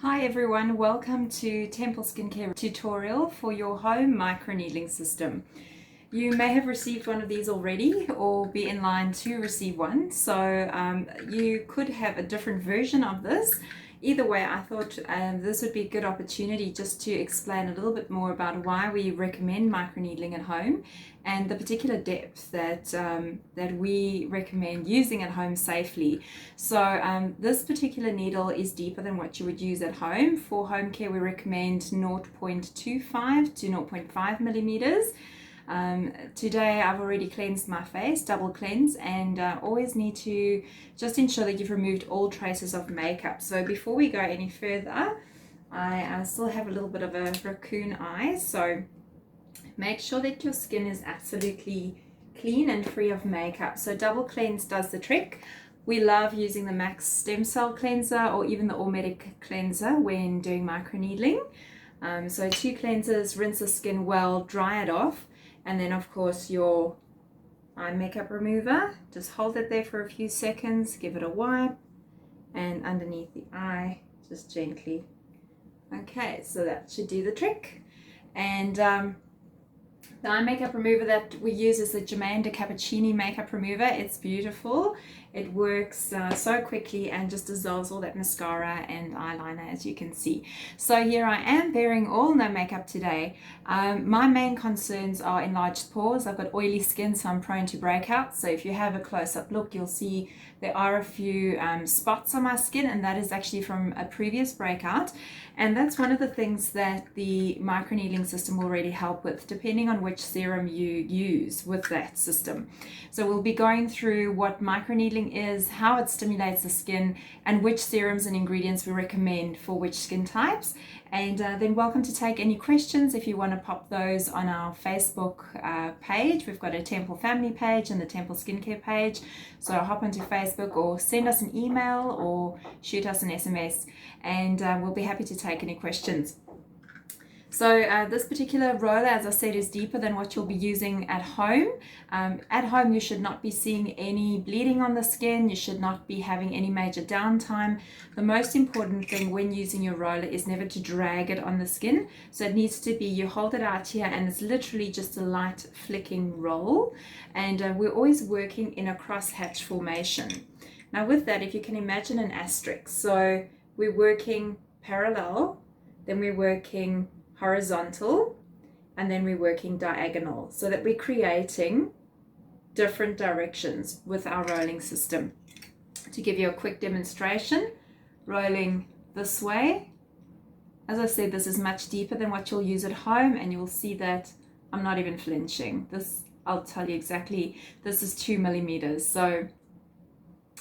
Hi everyone, welcome to Temple Skincare tutorial for your home microneedling system. You may have received one of these already or be in line to receive one, so you could have a different version of this. Either way, I thought this would be a good opportunity just to explain a little bit more about why we recommend microneedling at home and the particular depth that we recommend using at home safely. So this particular needle is deeper than what you would use at home. For home care, we recommend 0.25 to 0.5 millimeters. Today I've already cleansed my face, double cleanse, and always need to just ensure that you've removed all traces of makeup. So before we go any further, I still have a little bit of a raccoon eye, so make sure that your skin is absolutely clean and free of makeup. So double cleanse does the trick. We love using the Max Stem Cell Cleanser or even the All Medic Cleanser when doing microneedling. So 2 cleansers, rinse the skin well, dry it off, and then of course your eye makeup remover. Just hold it there for a few seconds, give it a wipe, and underneath the eye, just gently. Okay, so that should do the trick. And the eye makeup remover that we use is the Germain de Cappuccini makeup remover. It's beautiful. It works so quickly and just dissolves all that mascara and eyeliner, as you can see. So here I am wearing all no makeup today. My main concerns are enlarged pores. I've got oily skin, so I'm prone to breakouts. So if you have a close-up look, you'll see there are a few spots on my skin, and that is actually from a previous breakout. And that's one of the things that the microneedling system will really help with, depending on which serum you use with that system. So we'll be going through what microneedling is, how it stimulates the skin, and which serums and ingredients we recommend for which skin types. And then welcome to take any questions if you want to pop those on our Facebook page. We've got a Temple family page and the Temple skincare page. So hop onto Facebook or send us an email or shoot us an SMS, and we'll be happy to take any questions. So this particular roller, as I said, is deeper than what you'll be using at home. At home, you should not be seeing any bleeding on the skin. You should not be having any major downtime. The most important thing when using your roller is never to drag it on the skin. So it needs to be, you hold it out here and it's literally just a light flicking roll. And we're always working in a crosshatch formation. Now with that, if you can imagine an asterisk. So we're working parallel, then we're working horizontal, and then we're working diagonal, so that we're creating different directions with our rolling system. To give you a quick demonstration, rolling this way, as I said, this is much deeper than what you'll use at home, and you'll see that I'm not even flinching. This, I'll tell you exactly, this is 2 millimeters. So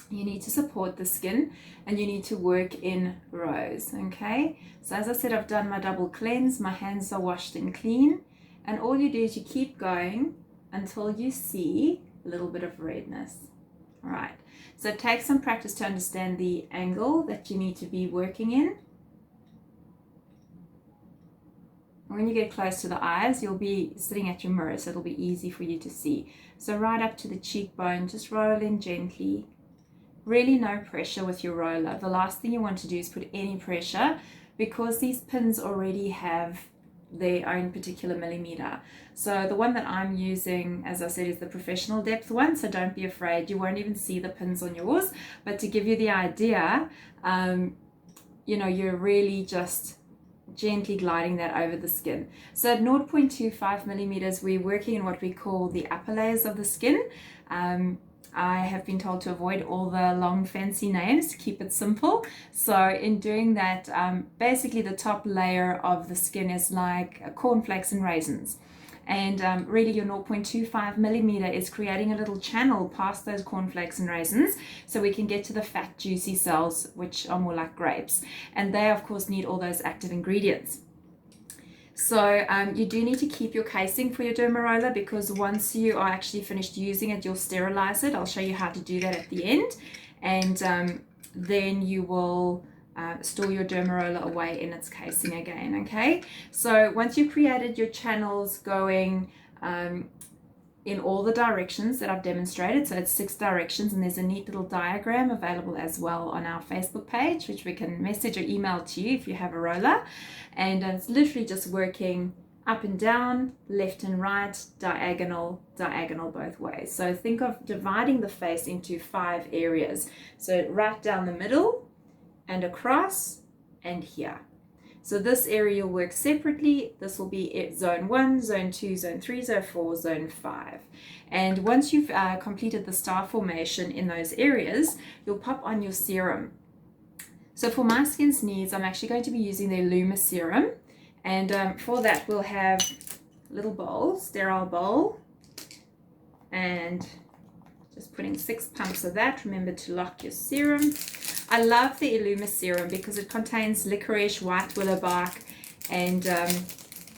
you need to support the skin and you need to work in rows. Okay, so as I said, I've done my double cleanse, my hands are washed and clean, and all you do is you keep going until you see a little bit of redness. All right, so it takes some practice to understand the angle that you need to be working in. When you get close to the eyes, you'll be sitting at your mirror, so it'll be easy for you to see. So right up to the cheekbone, just roll in gently. Really no pressure with your roller. The last thing you want to do is put any pressure, because these pins already have their own particular millimeter. So the one that I'm using, as I said, is the professional depth one, so don't be afraid. You won't even see the pins on yours. But to give you the idea, you know, you're really just gently gliding that over the skin. So at 0.25 millimeters, we're working in what we call the upper layers of the skin. I have been told to avoid all the long fancy names, to keep it simple. So in doing that, basically the top layer of the skin is like cornflakes and raisins. And really your 0.25 millimeter is creating a little channel past those cornflakes and raisins, so we can get to the fat juicy cells, which are more like grapes. And they of course need all those active ingredients. So you do need to keep your casing for your Derma Roller, because once you are actually finished using it, you'll sterilize it. I'll show you how to do that at the end. And then you will store your Derma Roller away in its casing again, okay? So once you've created your channels going in all the directions that I've demonstrated. So it's 6 directions, and there's a neat little diagram available as well on our Facebook page, which we can message or email to you if you have a roller. And it's literally just working up and down, left and right, diagonal both ways. So think of dividing the face into 5 areas. So right down the middle and across and here. So this area will work separately. This will be zone 1, zone 2, zone 3, zone 4, zone 5. And once you've completed the star formation in those areas, you'll pop on your serum. So for my skin's needs, I'm actually going to be using the Illuma serum. And for that, we'll have a little bowl, sterile bowl, and just putting 6 pumps of that. Remember to lock your serum. I love the Illuma serum because it contains licorice, white willow bark, and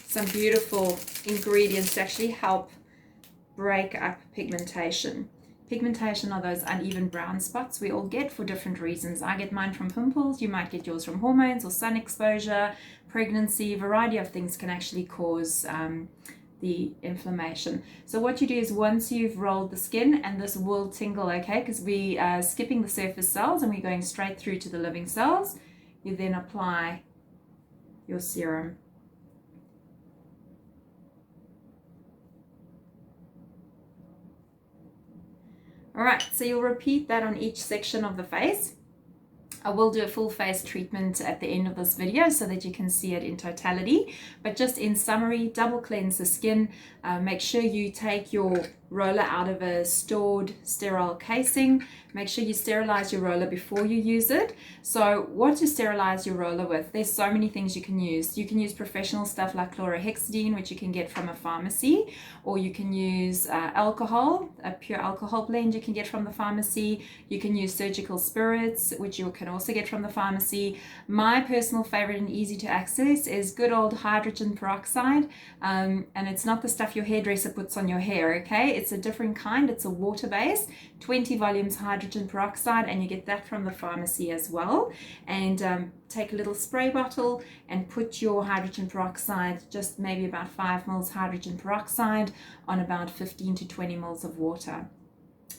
some beautiful ingredients to actually help break up pigmentation. Pigmentation are those uneven brown spots we all get for different reasons. I get mine from pimples, you might get yours from hormones or sun exposure, pregnancy. A variety of things can actually cause the inflammation. So what you do is, once you've rolled the skin, and this will tingle, okay, because we are skipping the surface cells and we're going straight through to the living cells, you then apply your serum. All right, so you'll repeat that on each section of the face. I will do a full face treatment at the end of this video so that you can see it in totality. But just in summary, double cleanse the skin. Make sure you take your roller out of a stored sterile casing. Make sure you sterilize your roller before you use it. So what to sterilize your roller with? There's so many things you can use. You can use professional stuff like chlorhexidine, which you can get from a pharmacy, or you can use alcohol, a pure alcohol blend you can get from the pharmacy. You can use surgical spirits, which you can also get from the pharmacy. My personal favorite and easy to access is good old hydrogen peroxide, and it's not the stuff your hairdresser puts on your hair, okay? It's a different kind. It's a water base, 20 volumes hydrogen peroxide, and you get that from the pharmacy as well. And take a little spray bottle and put your hydrogen peroxide, just maybe about 5 mils hydrogen peroxide on about 15 to 20 mils of water.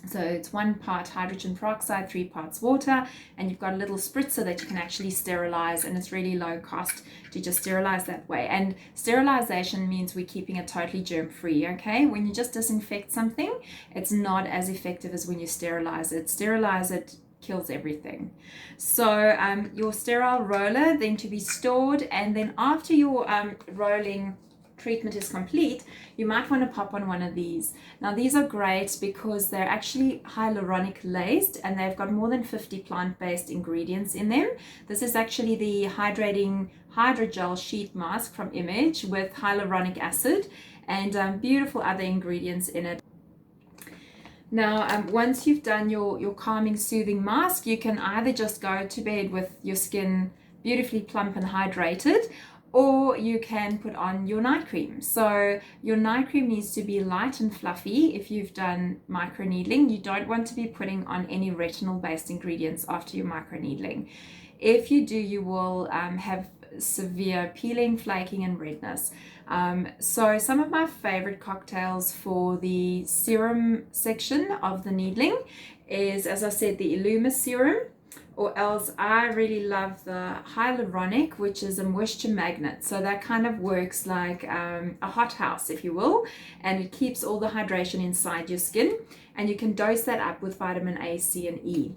So it's 1 part hydrogen peroxide, 3 parts water, and you've got a little spritzer that you can actually sterilize, and it's really low cost to just sterilize that way. And sterilization means we're keeping it totally germ-free, okay? When you just disinfect something, it's not as effective as when you sterilize it. Sterilize it kills everything. So your sterile roller then to be stored, and then after your rolling treatment is complete, you might want to pop on one of these. Now these are great because they're actually hyaluronic laced, and they've got more than 50 plant-based ingredients in them. This is actually the hydrating hydrogel sheet mask from Image with hyaluronic acid and beautiful other ingredients in it. Now once you've done your calming soothing mask, you can either just go to bed with your skin beautifully plump and hydrated, or you can put on your night cream. So your night cream needs to be light and fluffy. If you've done microneedling, you don't want to be putting on any retinol based ingredients after your microneedling. If you do, you will have severe peeling, flaking and redness. So some of my favorite cocktails for the serum section of the needling is, as I said, the Illuma serum, or else I really love the hyaluronic, which is a moisture magnet. So that kind of works like a hothouse, if you will, and it keeps all the hydration inside your skin, and you can dose that up with vitamin A, C and E.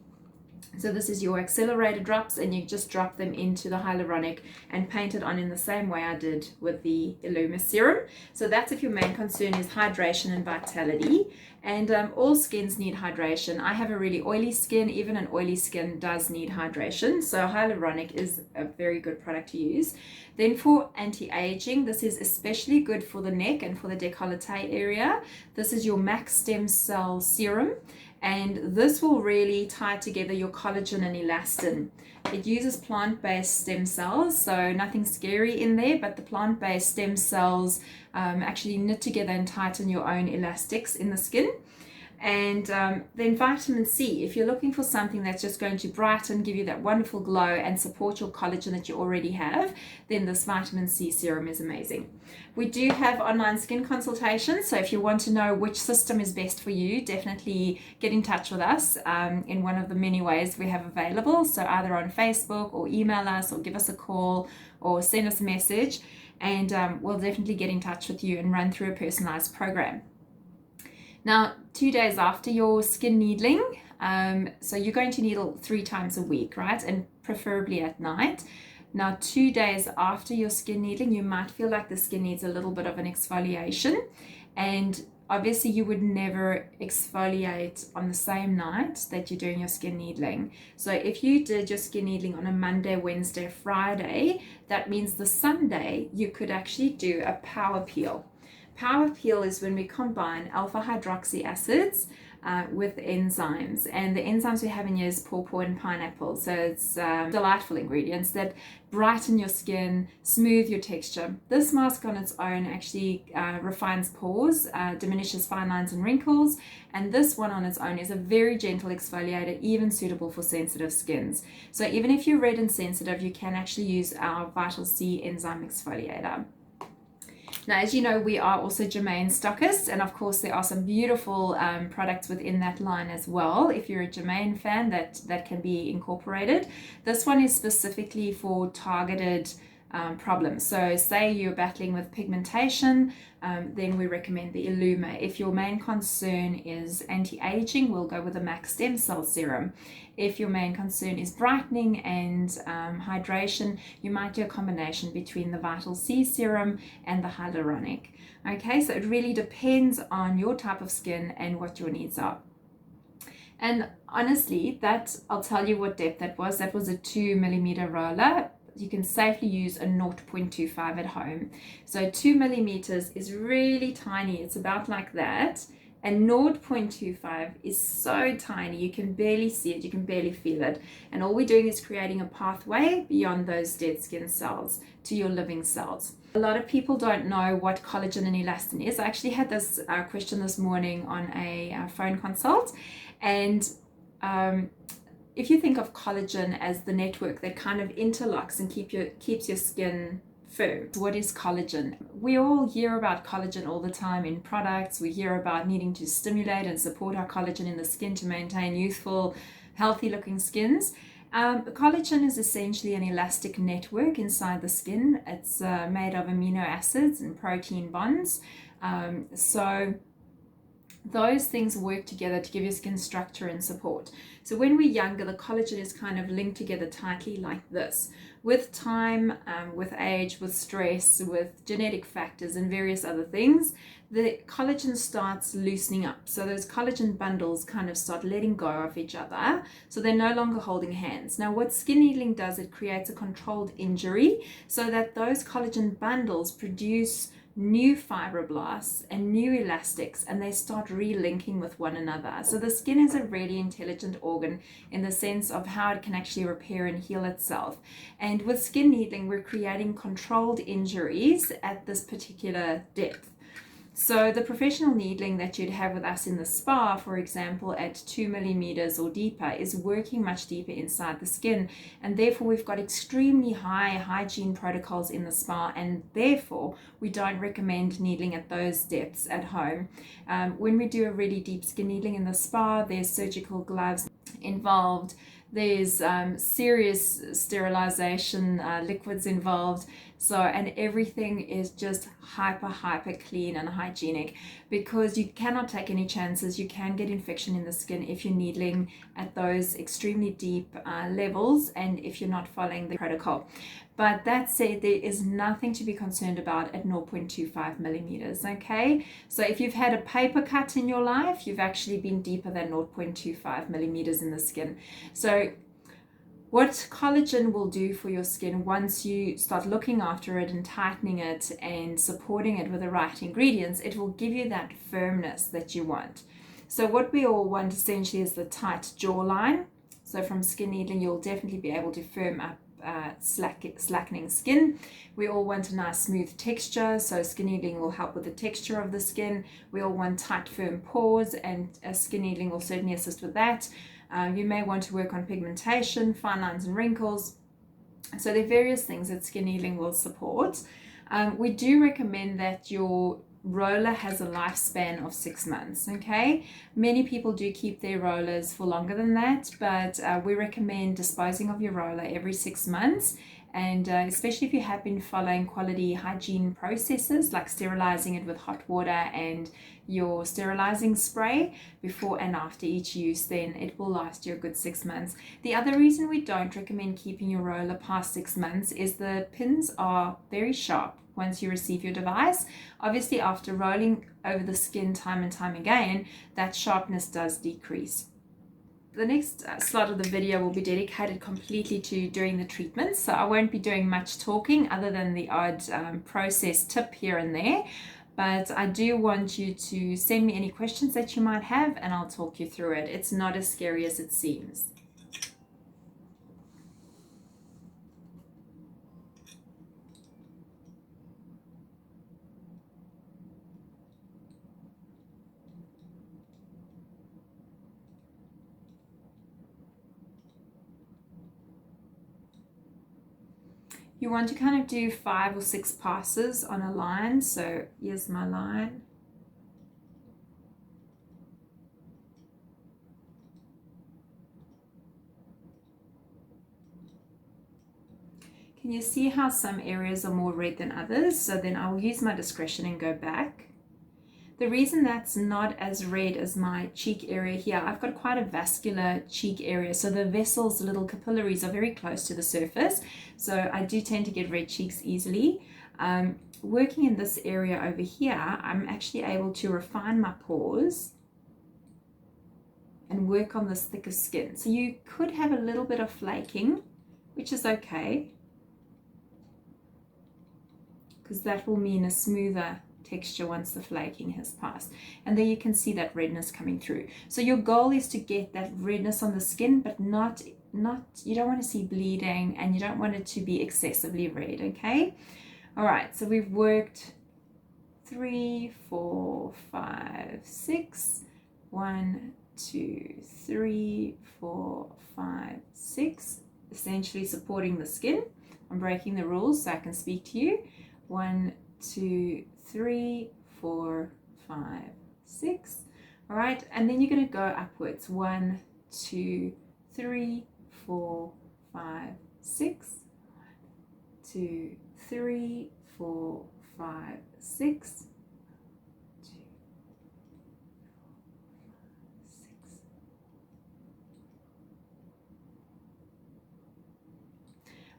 So this is your accelerated drops, and you just drop them into the hyaluronic and paint it on in the same way I did with the Illuma serum. So that's if your main concern is hydration and vitality. And all skins need hydration. I have a really oily skin. Even an oily skin does need hydration. So hyaluronic is a very good product to use. Then for anti-aging, this is especially good for the neck and for the décolleté area. This is your Max Stem Cell Serum. And this will really tie together your collagen and elastin. It uses plant-based stem cells, so nothing scary in there, but the plant-based stem cells actually knit together and tighten your own elastics in the skin. And then vitamin C, if you're looking for something that's just going to brighten, give you that wonderful glow and support your collagen that you already have, then this vitamin C serum is amazing. We do have online skin consultations, so if you want to know which system is best for you, definitely get in touch with us in one of the many ways we have available. So either on Facebook or email us or give us a call or send us a message, and we'll definitely get in touch with you and run through a personalized program. Now, 2 days after your skin needling, so you're going to needle 3 times a week, right? And preferably at night. Now, 2 days after your skin needling, you might feel like the skin needs a little bit of an exfoliation. And obviously you would never exfoliate on the same night that you're doing your skin needling. So if you did your skin needling on a Monday, Wednesday, Friday, that means the Sunday you could actually do a power peel. Power peel is when we combine alpha hydroxy acids with enzymes, and the enzymes we have in here is pawpaw and pineapple. So it's delightful ingredients that brighten your skin, smooth your texture. This mask on its own actually refines pores, diminishes fine lines and wrinkles, and this one on its own is a very gentle exfoliator, even suitable for sensitive skins. So even if you're red and sensitive, you can actually use our Vital C enzyme exfoliator. Now, as you know, we are also Germain stockists, and of course there are some beautiful products within that line as well. If you're a Germain fan, that can be incorporated. This one is specifically for targeted problems. So say you're battling with pigmentation, then we recommend the Illuma. If your main concern is anti-aging, we'll go with the Max Stem Cell Serum. If your main concern is brightening and hydration, you might do a combination between the Vital C Serum and the hyaluronic. Okay, so it really depends on your type of skin and what your needs are. And honestly, I'll tell you what depth that was. That was a 2mm roller. You can safely use a 0.25 at home. So 2 millimeters is really tiny. It's about like that. And 0.25 is so tiny, you can barely see it, you can barely feel it. And all we're doing is creating a pathway beyond those dead skin cells to your living cells. A lot of people don't know what collagen and elastin is. I actually had this question this morning on a phone consult. And if you think of collagen as the network that kind of interlocks and keeps your skin firm. What is collagen? We all hear about collagen all the time in products. We hear about needing to stimulate and support our collagen in the skin to maintain youthful, healthy looking skins. Collagen is essentially an elastic network inside the skin. It's made of amino acids and protein bonds. So those things work together to give your skin structure and support. So when we're younger, the collagen is kind of linked together tightly like this. With time, with age, with stress, with genetic factors and various other things, the collagen starts loosening up. So those collagen bundles kind of start letting go of each other. So they're no longer holding hands. Now what skin needling does, it creates a controlled injury so that those collagen bundles produce new fibroblasts and new elastics, and they start relinking with one another. So the skin is a really intelligent organ in the sense of how it can actually repair and heal itself. And with skin needling, we're creating controlled injuries at this particular depth. So the professional needling that you'd have with us in the spa, for example, at 2 millimeters or deeper, is working much deeper inside the skin. And therefore, we've got extremely high hygiene protocols in the spa, and therefore, we don't recommend needling at those depths at home. When we do a really deep skin needling in the spa, there's surgical gloves involved. There's serious sterilization liquids involved. So, and everything is just hyper clean and hygienic, because you cannot take any chances. You can get infection in the skin if you're needling at those extremely deep levels and if you're not following the protocol. But that said, there is nothing to be concerned about at 0.25 millimeters, okay? So if you've had a paper cut in your life, you've actually been deeper than 0.25 millimeters in the skin. So what collagen will do for your skin once you start looking after it and tightening it and supporting it with the right ingredients, it will give you that firmness that you want. So what we all want essentially is the tight jawline. So from skin needling, you'll definitely be able to firm up slackening skin. We all want a nice smooth texture, so skin needling will help with the texture of the skin. We all want tight, firm pores, and skin needling will certainly assist with that. You may want to work on pigmentation, fine lines and wrinkles. So there are various things that skin needling will support. We do recommend that your roller has a lifespan of 6 months. Okay, many people do keep their rollers for longer than that, but we recommend disposing of your roller every 6 months, and especially if you have been following quality hygiene processes like sterilizing it with hot water and your sterilizing spray before and after each use, then it will last you a good 6 months. The other reason we don't recommend keeping your roller past 6 months is the pins are very sharp once you receive your device. Obviously, after rolling over the skin time and time again, that sharpness does decrease. The next slot of the video will be dedicated completely to doing the treatment, so I won't be doing much talking other than the odd process tip here and there, but I do want you to send me any questions that you might have and I'll talk you through it. It's not as scary as it seems. You want to kind of do 5 or 6 passes on a line. So here's my line. Can you see how some areas are more red than others? So then I will use my discretion and go back. The reason that's not as red as my cheek area here, I've got quite a vascular cheek area, so the vessels, the little capillaries are very close to the surface, so I do tend to get red cheeks easily. Working in this area over here, I'm actually able to refine my pores and work on this thicker skin. So you could have a little bit of flaking, which is okay, because that will mean a smoother texture once the flaking has passed. And there you can see that redness coming through. So your goal is to get that redness on the skin, but not you don't want to see bleeding and you don't want it to be excessively red. Okay, all right, so we've worked 3, 4, 5, 6, 1, 2, 3, 4, 5, 6, essentially supporting the skin. I'm breaking the rules so I can speak to you. 1, 2, 3, 4, 5, 6. All right, and then you're going to go upwards. 1, 2, 3, 4, 5, 6. 1, 2, 3, 4, 5, 6. 2, 6.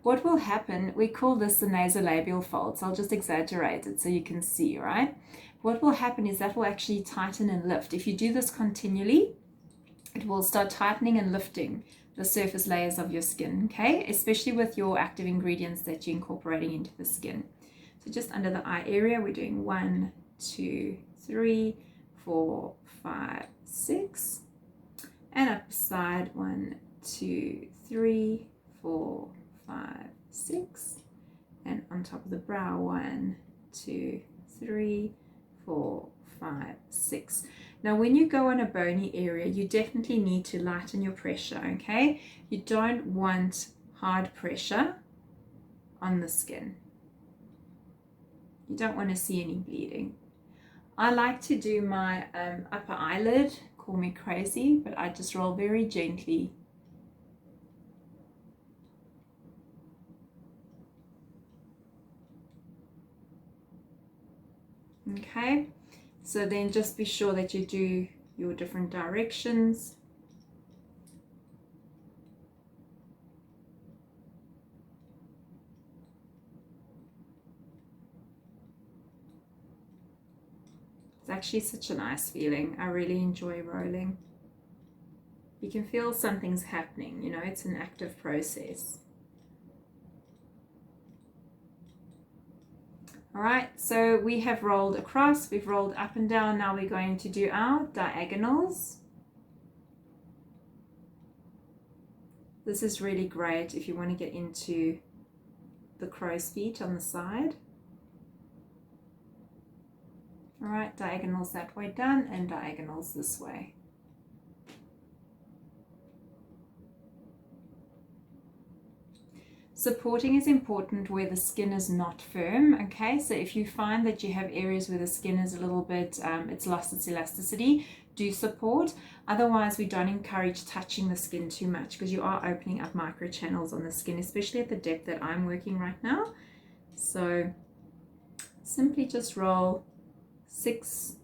What will happen, we call this the nasolabial fold, so I'll just exaggerate it so you can see, right? What will happen is that will actually tighten and lift. If you do this continually, it will start tightening and lifting the surface layers of your skin, okay? Especially with your active ingredients that you're incorporating into the skin. So just under the eye area, we're doing 1, 2, 3, 4, 5, 6. And up the side, 1, 2, 3, 4, 5, 6. And on top of the brow, 1, 2, 3, 4, 5, 6. Now when you go on a bony area, you definitely need to lighten your pressure, okay? You don't want hard pressure on the skin. You don't want to see any bleeding. I like to do my upper eyelid, call me crazy, but I just roll very gently. Okay, so then just be sure that you do your different directions. It's actually such a nice feeling. I really enjoy rolling. You can feel something's happening, you know, it's an active process. All right, so we have rolled across, we've rolled up and down. Now we're going to do our diagonals. This is really great if you want to get into the crow's feet on the side. All right, diagonals that way done, and diagonals this way. Supporting is important where the skin is not firm, okay? So if you find that you have areas where the skin is a little bit, it's lost its elasticity, do support. Otherwise, we don't encourage touching the skin too much because you are opening up micro channels on the skin, especially at the depth that I'm working right now. So simply just roll 6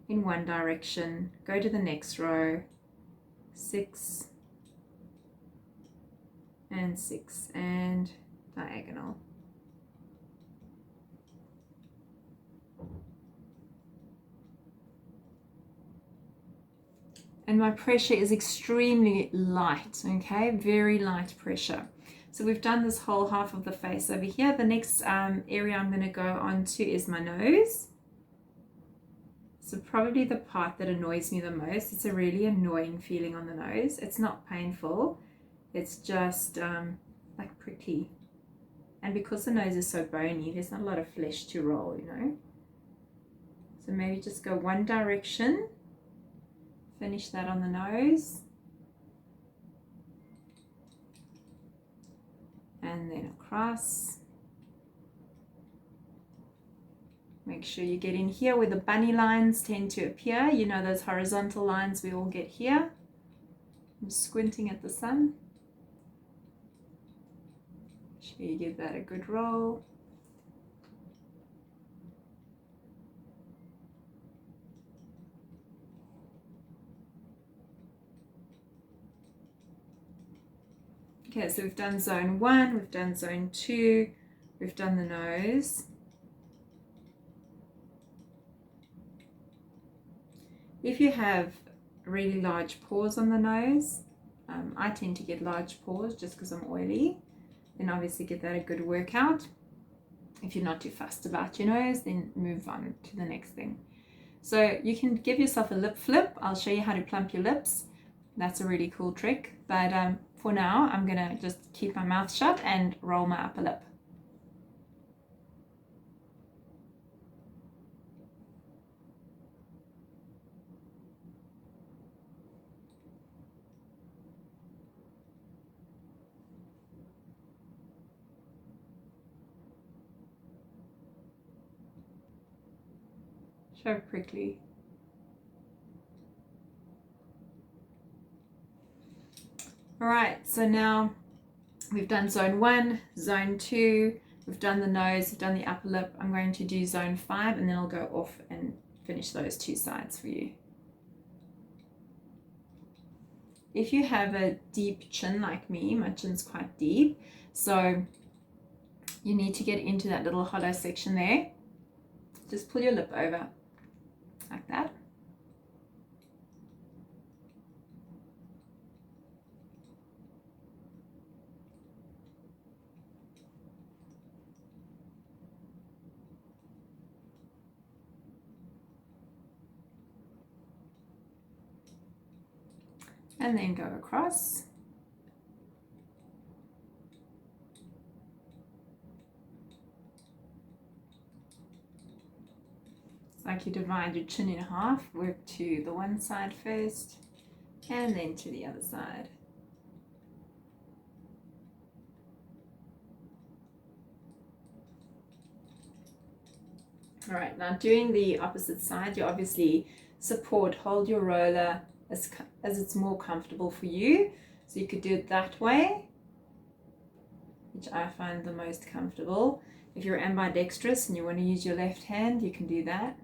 in one direction, go to the next row, 6 and 6 and diagonal. And my pressure is extremely light, okay, very light pressure. So we've done this whole half of the face over here. The next area I'm going to go on to is my nose. So probably the part that annoys me the most. It's a really annoying feeling on the nose. It's not painful. It's just like prickly. And because the nose is so bony, there's not a lot of flesh to roll, you know. So maybe just go one direction. Finish that on the nose. And then across. Make sure you get in here where the bunny lines tend to appear. You know those horizontal lines we all get here. I'm squinting at the sun. Make sure you give that a good roll. Okay, so we've done zone 1, we've done zone 2, we've done the nose. If you have really large pores on the nose, I tend to get large pores just because I'm oily, then obviously give that a good workout. If you're not too fussed about your nose, then move on to the next thing. So you can give yourself a lip flip. I'll show you how to plump your lips. That's a really cool trick. But for now, I'm gonna just keep my mouth shut and roll my upper lip. So prickly. All right, so now we've done zone 1, zone 2, we've done the nose, we've done the upper lip. I'm going to do zone 5 and then I'll go off and finish those 2 sides for you. If you have a deep chin like me, my chin's quite deep, so you need to get into that little hollow section there. Just pull your lip over like that. And then go across. It's like you divide your chin in half, work to the one side first, and then to the other side. All right, now doing the opposite side, you obviously support, hold your roller as it's more comfortable for you. So you could do it that way, which I find the most comfortable. If you're ambidextrous and you want to use your left hand, you can do that.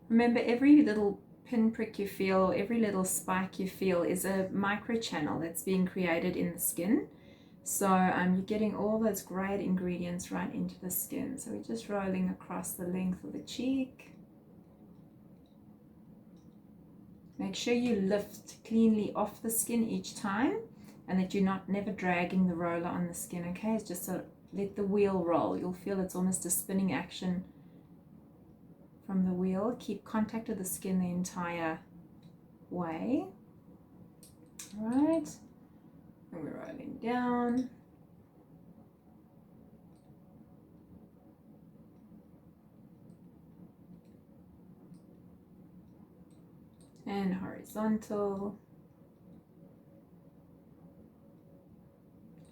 Remember, every little pinprick you feel or every little spike you feel is a micro channel that's being created in the skin. So you're getting all those great ingredients right into the skin. So we're just rolling across the length of the cheek. Make sure you lift cleanly off the skin each time and that you're never dragging the roller on the skin, okay? It's just let the wheel roll. You'll feel it's almost a spinning action from the wheel. Keep contact with the skin the entire way. All right, and we're rolling down. And horizontal.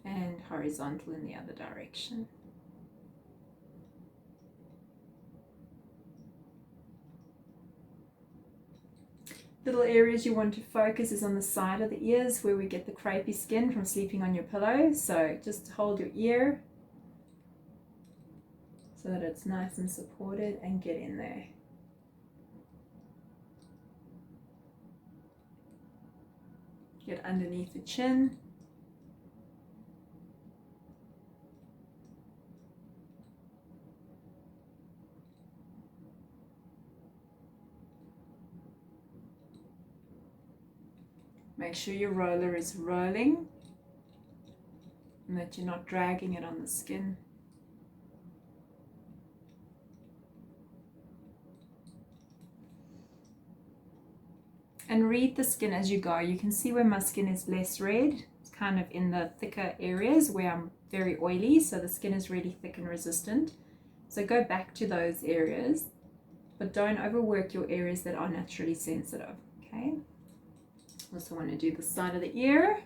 And horizontal in the other direction. Little areas you want to focus is on the side of the ears where we get the crepey skin from sleeping on your pillow. So just hold your ear so that it's nice and supported and get in there. Get underneath the chin. Make sure your roller is rolling and that you're not dragging it on the skin. And read the skin as you go. You can see where my skin is less red. It's kind of in the thicker areas where I'm very oily, so the skin is really thick and resistant. So go back to those areas, but don't overwork your areas that are naturally sensitive, okay? Also want to do the side of the ear.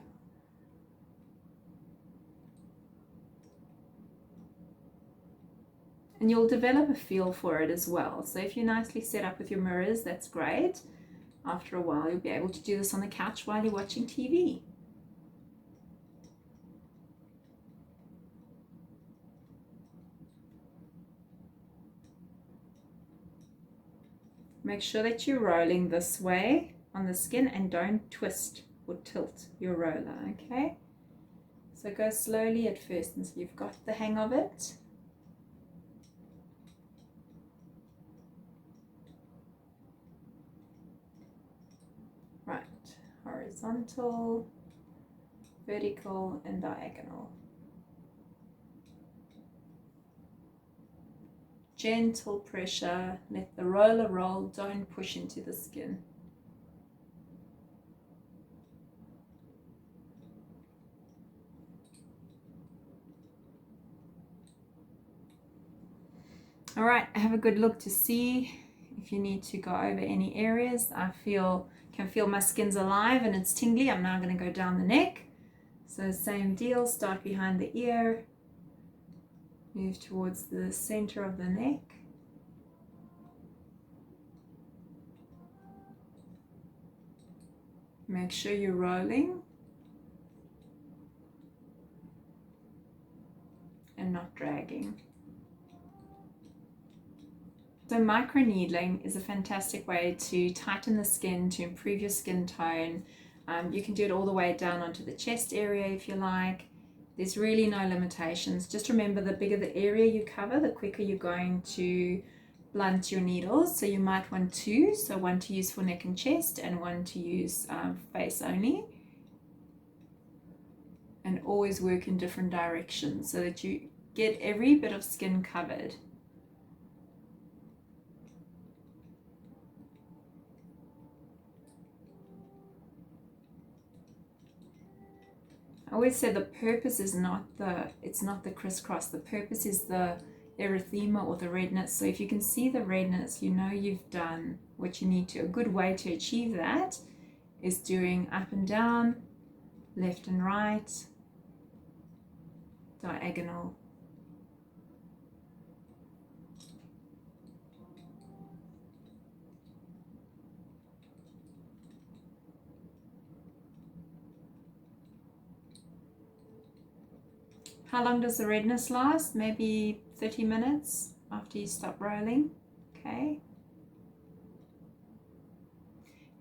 And you'll develop a feel for it as well. So if you're nicely set up with your mirrors, that's great. After a while, you'll be able to do this on the couch while you're watching TV. Make sure that you're rolling this way on the skin and don't twist or tilt your roller, okay? So go slowly at first until you've got the hang of it. Right, horizontal, vertical, and diagonal. Gentle pressure, let the roller roll, don't push into the skin. All right, have a good look to see if you need to go over any areas. I can feel my skin's alive and it's tingly. I'm now going to go down the neck. So same deal, start behind the ear, move towards the center of the neck. Make sure you're rolling and not dragging. So microneedling is a fantastic way to tighten the skin, to improve your skin tone. You can do it all the way down onto the chest area if you like. There's really no limitations. Just remember, the bigger the area you cover, the quicker you're going to blunt your needles. So you might want two, so one to use for neck and chest and one to use face only. And always work in different directions so that you get every bit of skin covered. I always say the purpose is it's not the crisscross. The purpose is the erythema or the redness. So if you can see the redness, you know you've done what you need to. A good way to achieve that is doing up and down, left and right, diagonal. How long does the redness last? Maybe 30 minutes after you stop rolling, okay?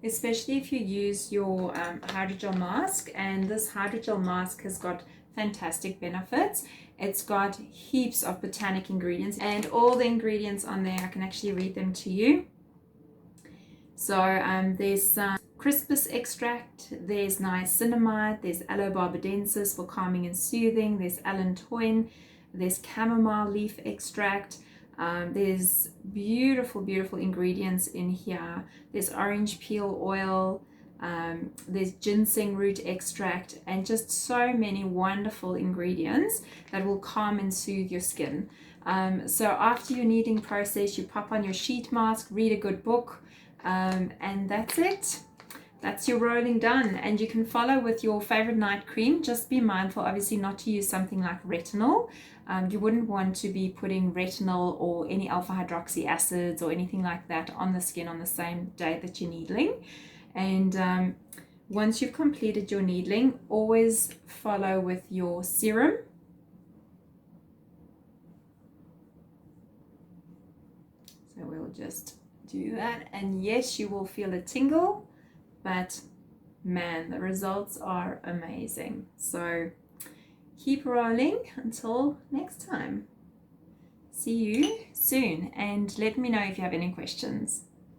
Especially if you use your hydrogel mask, and this hydrogel mask has got fantastic benefits. It's got heaps of botanic ingredients, and all the ingredients on there, I can actually read them to you. So there's some crispus extract, there's niacinamide, there's aloe barbadensis for calming and soothing, there's allantoin, there's chamomile leaf extract, there's beautiful ingredients in here. There's orange peel oil, there's ginseng root extract, and just so many wonderful ingredients that will calm and soothe your skin. So after your needling process, you pop on your sheet mask, read a good book, and that's it. That's your rolling done. And you can follow with your favorite night cream. Just be mindful, obviously, not to use something like retinol. You wouldn't want to be putting retinol or any alpha hydroxy acids or anything like that on the skin on the same day that you're needling. And once you've completed your needling, always follow with your serum. So we'll just do that, and yes, you will feel a tingle, but man, the results are amazing. So keep rolling until next time. See you soon, and let me know if you have any questions.